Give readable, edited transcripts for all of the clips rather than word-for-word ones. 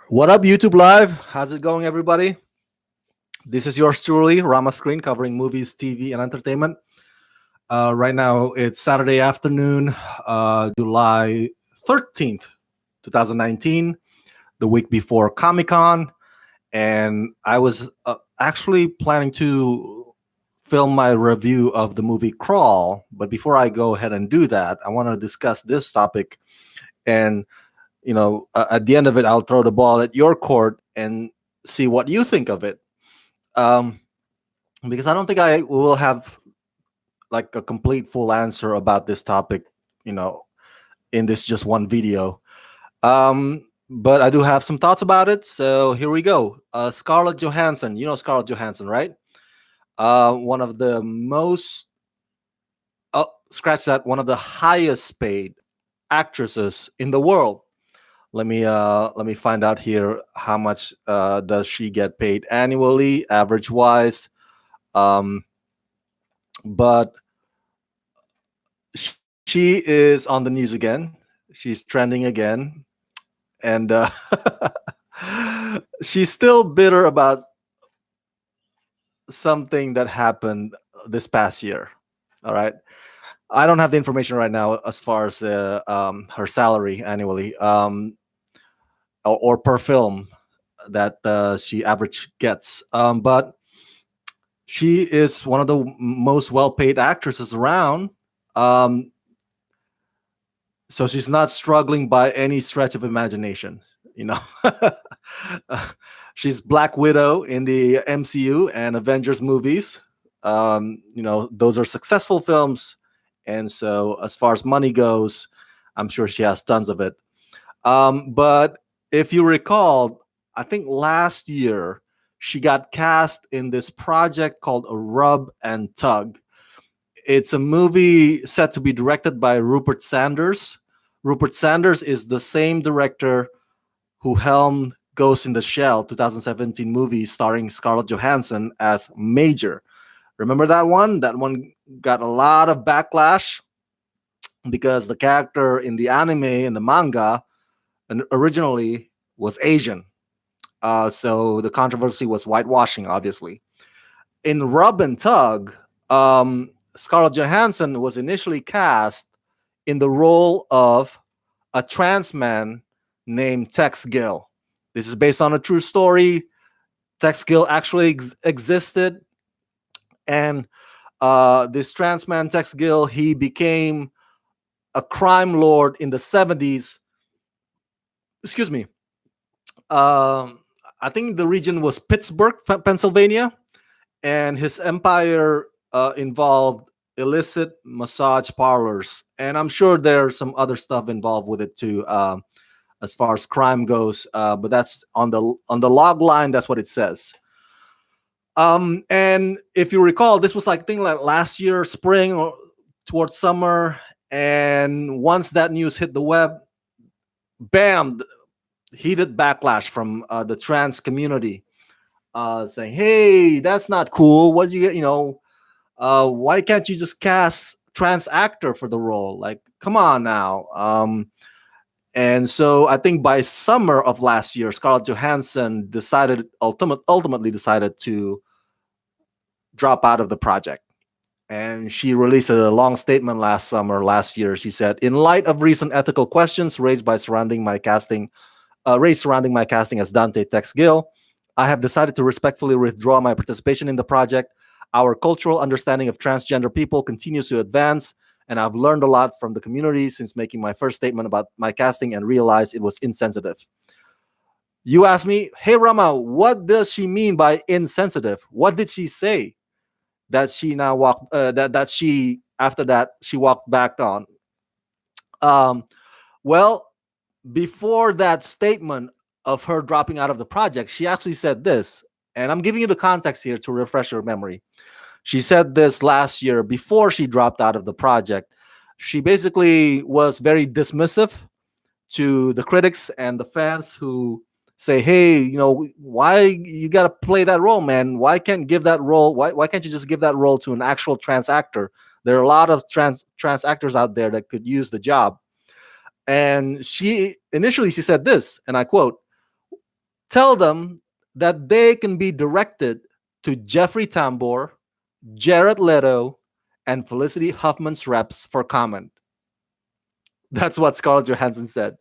What up, YouTube Live? How's it going, everybody? This is yours truly, Rama Screen, covering movies, TV, and entertainment. Right now, it's Saturday afternoon, July 13th, 2019, the week before Comic Con. And I was actually planning to film my review of the movie Crawl. But before I go ahead and do that, I want to discuss this topic. And at the end of it, I'll throw the ball at your court and see what you think of it. Um, because I don't think I will have like a complete full answer about this topic, you know, in this just one video. But I do have some thoughts about it. So here we go. Scarlett Johansson, you know Scarlett Johansson, right? One of the most, scratch that, one of the highest paid actresses in the world. Let me find out here how much does she get paid annually, average wise. Um, but she is on the news again. She's trending again, and she's still bitter about something that happened this past year. All right, I don't have the information right now as far as her salary annually, or per film that she average gets. But she is one of the most well-paid actresses around. Um, so she's not struggling by any stretch of imagination. You know, she's Black Widow in the MCU and Avengers movies. Those are successful films, and so as far as money goes, I'm sure she has tons of it. But if you recall, I think last year she got cast in this project called A Rub and Tug. It's a movie set to be directed by Rupert Sanders. Rupert Sanders is the same director who helmed Ghost in the Shell 2017 movie starring Scarlett Johansson as Major. Remember that one? That one got a lot of backlash because the character in the anime and the manga and originally was Asian. So the controversy was whitewashing, obviously. In Rub and Tug, Scarlett Johansson was initially cast in the role of a trans man named Tex Gill. This is based on a true story. Tex Gill actually existed, and this trans man, Tex Gill, he became a crime lord in the 70s. Excuse me. Um, I think the region was Pittsburgh, Pennsylvania, and his empire involved illicit massage parlors, and I'm sure there's some other stuff involved with it too, as far as crime goes. But that's on the log line. That's what it says. And if you recall, this was like thing like last year, spring or towards summer, and once that news hit the web, bam, heated backlash from the trans community, saying, "Hey, that's not cool. What you get? Why can't you just cast trans actor for the role? Like, come on now." And so I think by summer of last year, Scarlett Johansson ultimately decided to drop out of the project. And she released a long statement last year. She said, "In light of recent ethical questions raised surrounding my casting as Dante Tex Gill, I have decided to respectfully withdraw my participation in the project. Our cultural understanding of transgender people continues to advance, and I've learned a lot from the community since making my first statement about my casting and realized it was insensitive." You asked me, "Hey Rama, what does she mean by insensitive? What did she say that she now walked that she after that she walked back on?" Um, well, before that statement of her dropping out of the project, she actually said this, and I'm giving you the context here to refresh your memory. She said this last year before she dropped out of the project. She basically was very dismissive to the critics and the fans who say, "Hey, why you got to play that role, man? Why can't give that role? Why can't you just give that role to an actual trans actor? There are a lot of trans actors out there that could use the job." And she said this, and I quote, Tell them that they can be directed to Jeffrey Tambor, Jared Leto, and Felicity Huffman's reps for comment. That's what Scarlett Johansson said.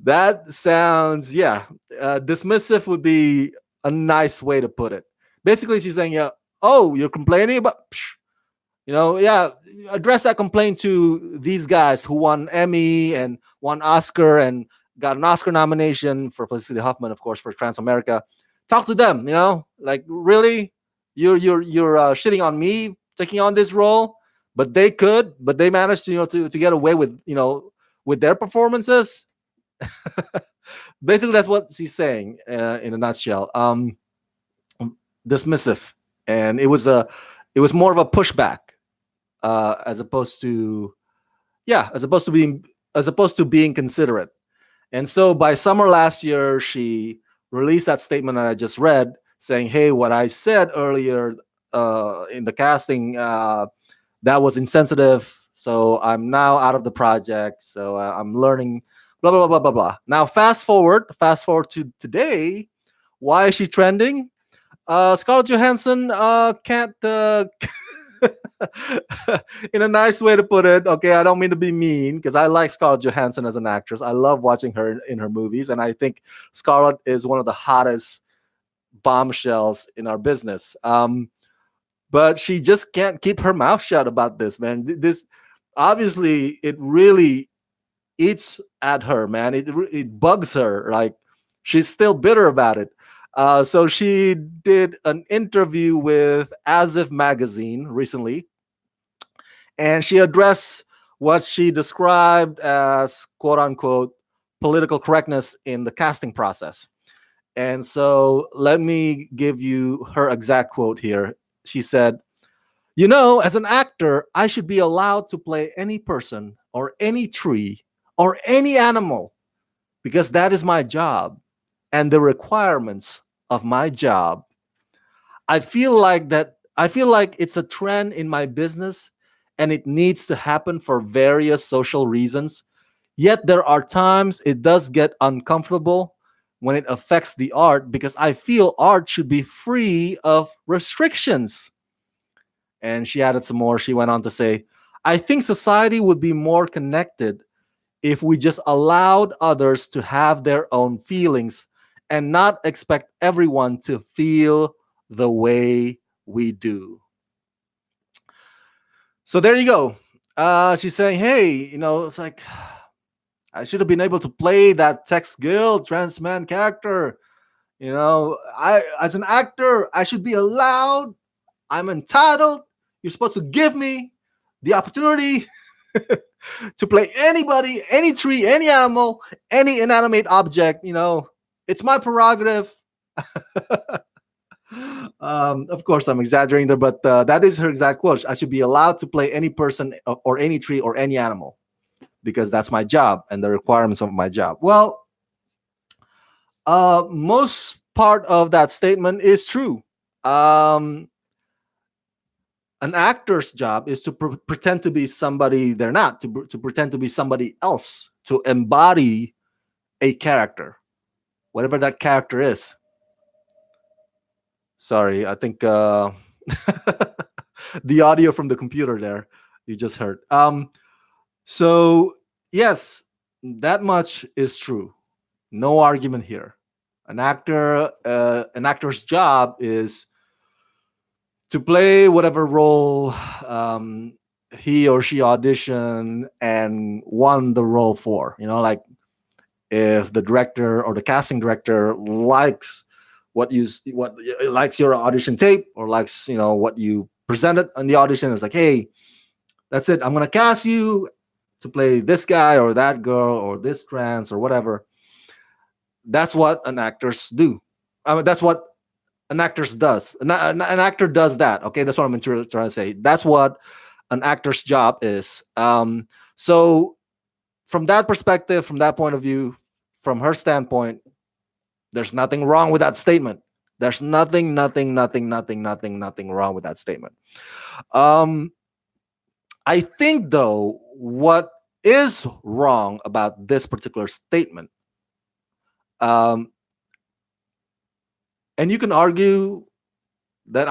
That sounds, yeah, dismissive would be a nice way to put it. Basically, she's saying, yeah, oh, you're complaining about, yeah, address that complaint to these guys who won Emmy and won Oscar and got an Oscar nomination for Felicity Huffman, of course, for Trans America. Talk to them, like really, you're shitting on me taking on this role, but they managed to to get away with with their performances. Basically, that's what she's saying in a nutshell. Dismissive, and it was more of a pushback as opposed to as opposed to being considerate. And so by summer last year, she released that statement that I just read, saying, "Hey, what I said earlier in the casting that was insensitive. So I'm now out of the project. So I'm learning." Blah blah blah blah blah. Now fast forward to today. Why is she trending? Scarlett Johansson can't in a nice way to put it. Okay, I don't mean to be mean because I like Scarlett Johansson as an actress. I love watching her in her movies, and I think Scarlett is one of the hottest bombshells in our business. But she just can't keep her mouth shut about this, man. This obviously it really eats at her, man. It bugs her. Like she's still bitter about it. So she did an interview with As If magazine recently, and she addressed what she described as quote unquote political correctness in the casting process. And so let me give you her exact quote here. She said, as an actor, I should be allowed to play any person or any tree or any animal because that is my job and the requirements of my job. I feel like it's a trend in my business and it needs to happen for various social reasons. Yet there are times it does get uncomfortable when it affects the art because I feel art should be free of restrictions. And she added some more. She went on to say, I think society would be more connected if we just allowed others to have their own feelings and not expect everyone to feel the way we do. So there you go. She's saying, hey, it's like I should have been able to play that Tex Gill trans man character. I as an actor, I should be allowed. I'm entitled. You're supposed to give me the opportunity to play anybody, any tree, any animal, any inanimate object. It's my prerogative. Of course, I'm exaggerating there, but that is her exact quote. I should be allowed to play any person or any tree or any animal because that's my job and the requirements of my job. Well, most part of that statement is true. An actor's job is to pretend to be somebody they're not, to pretend to be somebody else, to embody a character, whatever that character is. Sorry, I think the audio from the computer there you just heard. So yes, that much is true. No argument here. An actor's job is to play whatever role he or she auditioned and won the role for. Like if the director or the casting director likes what likes your audition tape or likes what you presented in the audition, it's like, hey, that's it. I'm gonna cast you to play this guy or that girl or this trans or whatever. That's what an actors do. That's what an actor's does. An actor does that. Okay, that's what I'm trying to say. That's what an actor's job is. So from that perspective, from that point of view, from her standpoint, there's nothing wrong with that statement. There's nothing wrong with that statement. I think though, what is wrong about this particular statement And you can argue that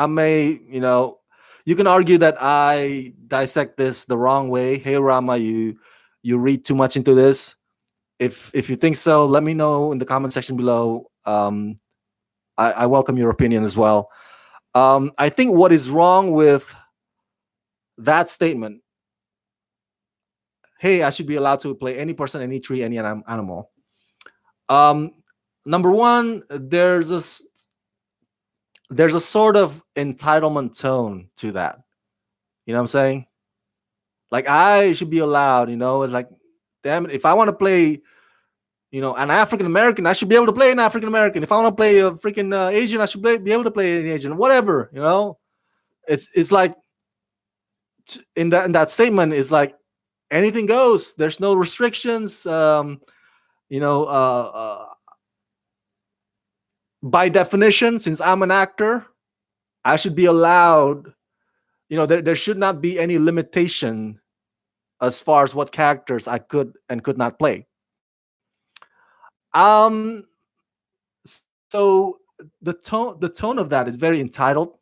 you can argue that I dissect this the wrong way. Hey Rama, you read too much into this. If you think so, let me know in the comment section below. I welcome your opinion as well. I think what is wrong with that statement, hey, I should be allowed to play any person, any tree, any animal. Um, Number one, there's a sort of entitlement tone to that. You know what I'm saying? Like I should be allowed. It's like, damn it, if I want to play, an African American, I should be able to play an African American. If I want to play a freaking Asian, I should be able to play an Asian. Whatever. It's like in that statement is like anything goes. There's no restrictions. You know, by definition, since I'm an actor, I should be allowed. There should not be any limitation as far as what characters I could and could not play. Um, so the tone of that is very entitled.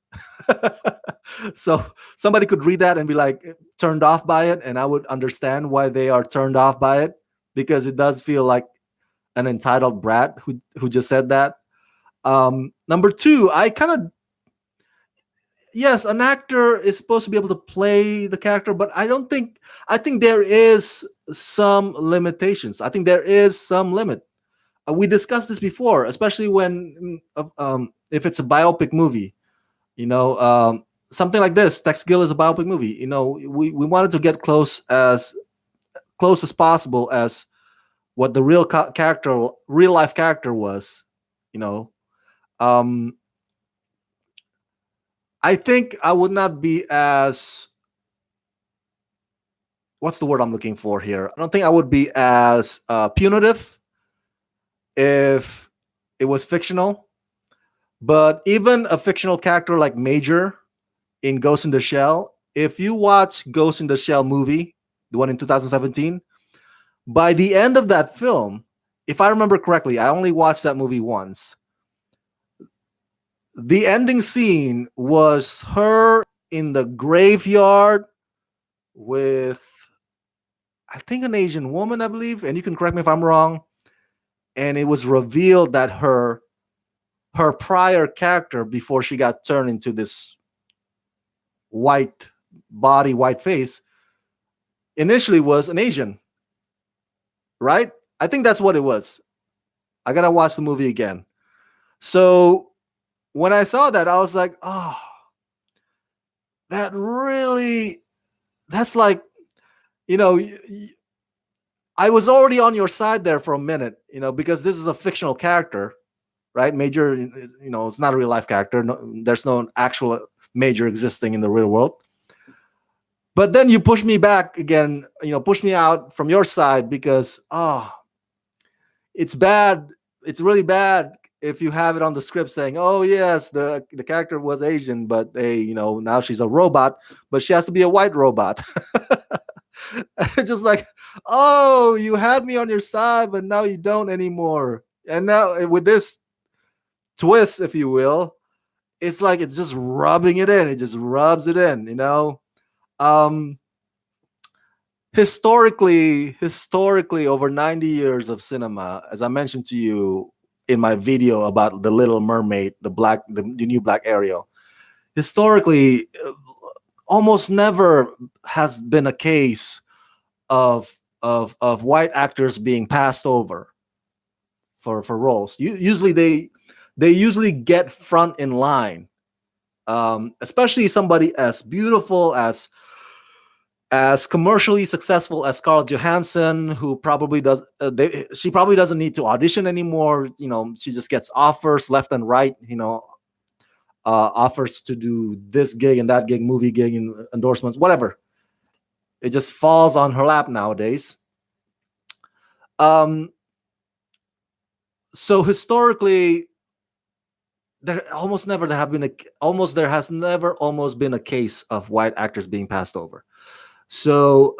So somebody could read that and be like turned off by it, and I would understand why they are turned off by it, because it does feel like an entitled brat who just said that. Number two, I kind of, yes, an actor is supposed to be able to play the character, but I think there is some limitations. I think there is some limit. We discussed this before, especially when if it's a biopic movie, something like this. Tex Gill is a biopic movie. We wanted to get close as possible as what the real life character was. You know, um, I think I would not be as, what's the word I'm looking for here? I don't think I would be as punitive if it was fictional. But even a fictional character like Major in Ghost in the Shell, if you watch Ghost in the Shell movie, the one in 2017, by the end of that film, if I remember correctly, I only watched that movie once. The ending scene was her in the graveyard with, I think, an Asian woman, I believe, and you can correct me if I'm wrong. And it was revealed that her prior character, before she got turned into this white body, white face, initially was an Asian, right? I think that's what it was. I gotta watch the movie again. So when I saw that, I was like, oh, that's like, I was already on your side there for a minute, because this is a fictional character, right? Major, it's not a real life character. No, there's no actual Major existing in the real world. But then you push me back again, push me out from your side, because, it's bad. It's really bad if you have it on the script saying, oh, yes, the character was Asian, but hey, now she's a robot, but she has to be a white robot. It's just like, oh, you had me on your side, but now you don't anymore. And now with this twist, if you will, it's like it's just rubbing it in. It just rubs it in, Um, historically, over 90 years of cinema, as I mentioned to you in my video about the Little Mermaid, the new Black Ariel, historically, almost never has been a case of white actors being passed over for roles. Usually they usually get front in line, especially somebody as beautiful, as commercially successful as Scarlett Johansson, who probably she probably doesn't need to audition anymore. She just gets offers left and right. Offers to do this gig and that gig, movie gig, and endorsements, whatever. It just falls on her lap nowadays. So historically, there has never almost been a case of white actors being passed over. So,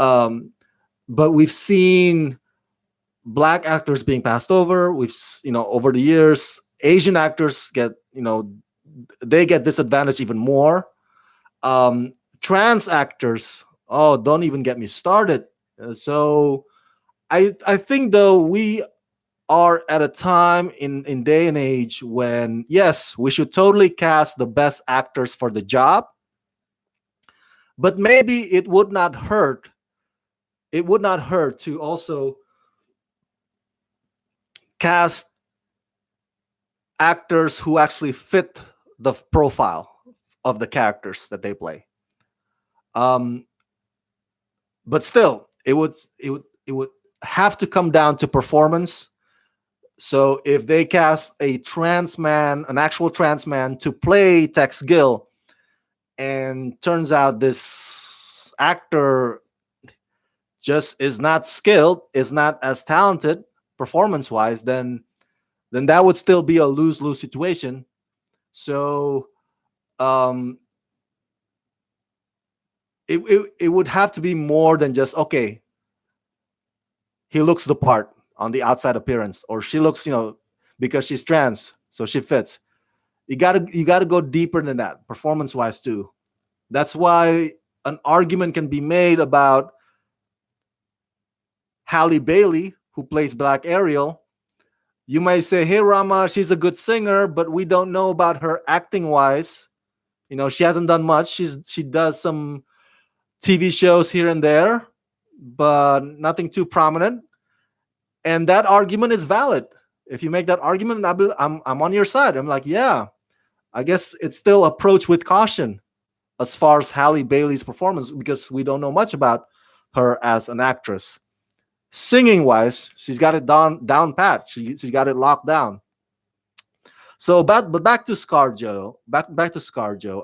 but we've seen Black actors being passed over. We've, over the years, Asian actors get, they get disadvantaged even more. Um, Trans actors, oh, don't even get me started. So I think though we are at a time in day and age when yes, we should totally cast the best actors for the job, but maybe it would not hurt to also cast actors who actually fit the profile of the characters that they play. Um, but still, it would have to come down to performance. So if they cast a trans man, an actual trans man, to play Tex Gill, and turns out this actor just is not skilled, is not as talented performance wise, then that would still be a lose lose situation. So um, it would have to be more than just okay. He looks the part on the outside appearance, or she looks, because she's trans, so she fits. You gotta go deeper than that, performance wise too. That's why an argument can be made about Halle Bailey, who plays Black Ariel. You might say, "Hey, Rama, she's a good singer, but we don't know about her acting wise. She hasn't done much. She does some TV shows here and there, but nothing too prominent." And that argument is valid. If you make that argument, I'm on your side. I'm like, yeah, I guess it's still approach with caution as far as Halle Bailey's performance because we don't know much about her as an actress. Singing wise, she's got it down pat. She got it locked down. So, but back to ScarJo. Back to ScarJo.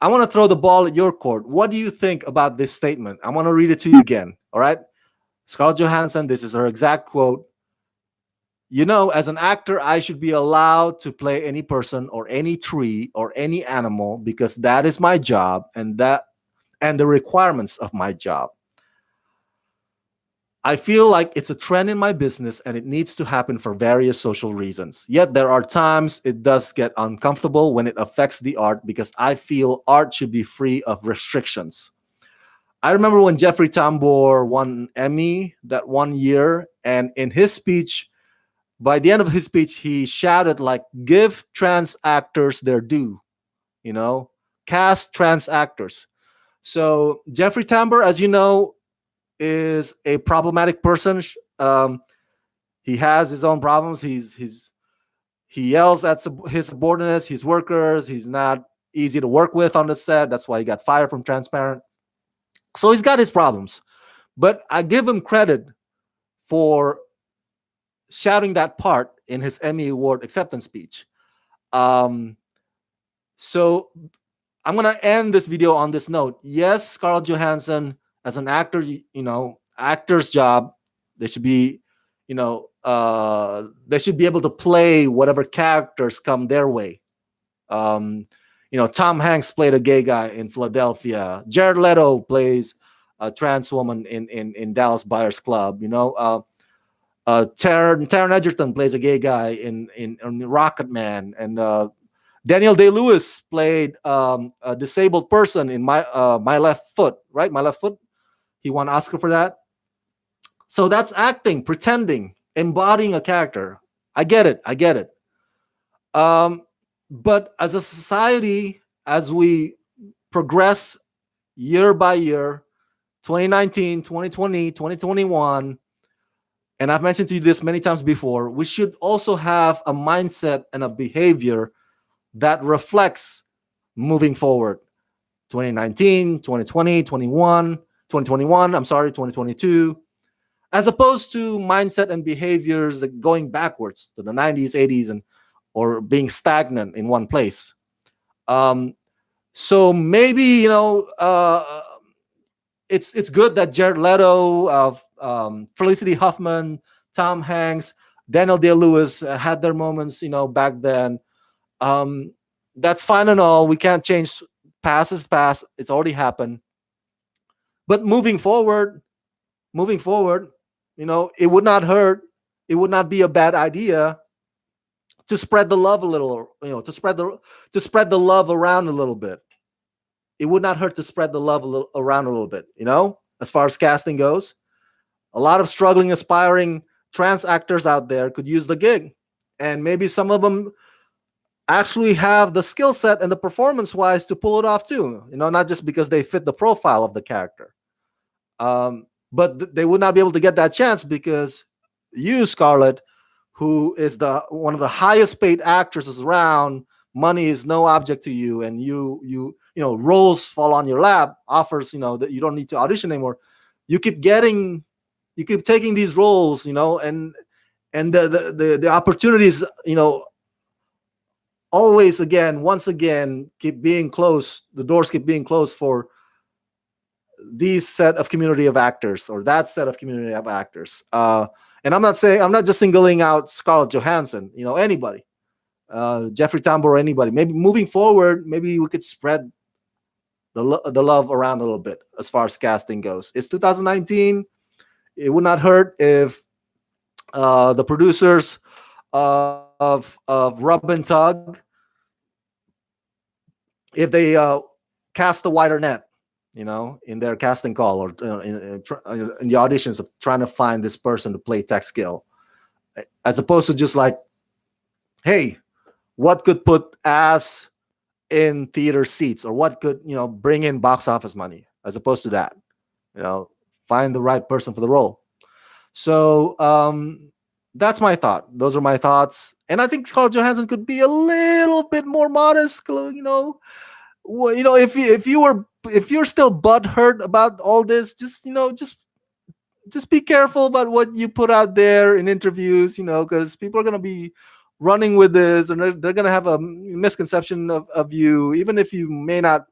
I want to throw the ball at your court. What do you think about this statement? I want to read it to you again. All right, Scarlett Johansson. This is her exact quote. As an actor, I should be allowed to play any person or any tree or any animal because that is my job and the requirements of my job. I feel like it's a trend in my business and it needs to happen for various social reasons. Yet there are times it does get uncomfortable when it affects the art because I feel art should be free of restrictions. I remember when Jeffrey Tambor won an Emmy that one year, and in his speech, by the end of his speech, he shouted like, "Give trans actors their due, you know, cast trans actors." So Jeffrey Tambor, as you know, is a problematic person. Um, he has his own problems. He yells at his subordinates, his workers. He's not easy to work with on the set. That's why he got fired from Transparent. So he's got his problems. But I give him credit for shouting that part in his Emmy Award acceptance speech. Um, so I'm gonna end this video on this note. Yes, Scarlett Johansson, as an actor, actor's job, they should be, they should be able to play whatever characters come their way. Um, Tom Hanks played a gay guy in Philadelphia. Jared Leto plays a trans woman in Dallas Buyers Club. Taron Egerton plays a gay guy in Rocket Man, and Daniel Day Lewis played a disabled person in My Left Foot. Right, My Left Foot. He won Oscar for that. So that's acting, pretending, embodying a character. I get it. I get it. But as a society, as we progress year by year, 2019, 2020, 2021, and I've mentioned to you this many times before, we should also have a mindset and a behavior that reflects moving forward. 2019, 2020, 2021, I'm sorry, 2022, as opposed to mindset and behaviors that going backwards to the 90s, 80s, or being stagnant in one place. So maybe it's good that Jared Leto, Felicity Huffman, Tom Hanks, Daniel Day Lewis had their moments, back then. That's fine and all. We can't change past is past. It's already happened. But moving forward, it would not hurt. It would not be a bad idea to spread the love a little, to spread the love around a little bit. It would not hurt to spread the love around a little bit, as far as casting goes. A lot of struggling, aspiring trans actors out there could use the gig. And maybe some of them actually have the skill set and the performance wise to pull it off too, not just because they fit the profile of the character. But they would not be able to get that chance because you, Scarlett, who is the one of the highest paid actresses around, money is no object to you, and roles fall on your lap, offers, that you don't need to audition anymore. You keep taking these roles, and the opportunities, always once again keep being closed. The doors keep being closed for these set of community of actors or that set of community of actors. And I'm not just singling out Scarlett Johansson, anybody, Jeffrey Tambor, anybody. Maybe moving forward, maybe we could spread the love around a little bit as far as casting goes. It's 2019. It would not hurt if the producers of Rub and Tug, if they cast a wider net, in their casting call or in the auditions of trying to find this person to play Tex Gill, as opposed to just like, hey, what could put ass in theater seats, or what could bring in box office money, as opposed to that, find the right person for the role. So that's my thought. Those are my thoughts, and I think Scarlett Johansson could be a little bit more modest. If you're still butthurt about all this, just be careful about what you put out there in interviews, because people are gonna be running with this, and they're gonna have a misconception of you, even if you may not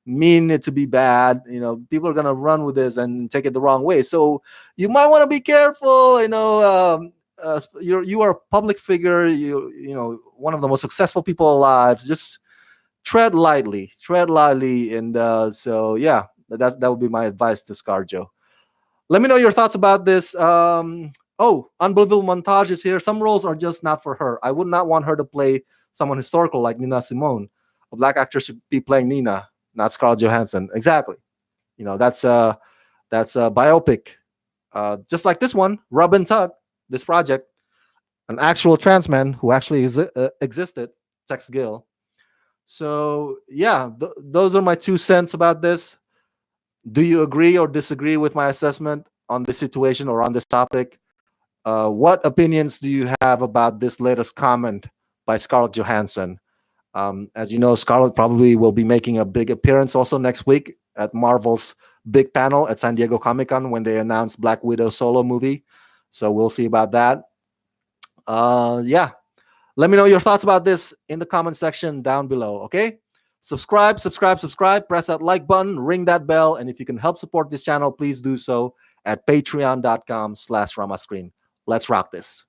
mean it to be bad. People are gonna run with this and take it the wrong way. So you might want to be careful. You are a public figure. One of the most successful people alive. Just tread lightly, and so yeah, that would be my advice to ScarJo. Let me know your thoughts about this. Unbelievable montages here. Some roles are just not for her. I would not want her to play someone historical like Nina Simone. A black actor should be playing Nina, not Scarlett Johansson. Exactly. That's a biopic. Just like this one, Rub and Tug, this project, an actual trans man who actually existed, Tex Gill. So yeah, those are my 2 cents about this. Do you agree or disagree with my assessment on this situation or on this topic? What opinions do you have about this latest comment by Scarlett Johansson? As you know, Scarlett probably will be making a big appearance also next week at Marvel's big panel at San Diego Comic-Con when they announce Black Widow solo movie. So we'll see about that. Yeah. Let me know your thoughts about this in the comment section down below, okay? Subscribe, press that like button, ring that bell, and if you can help support this channel, please do so at patreon.com/ramascreen. Let's rock this.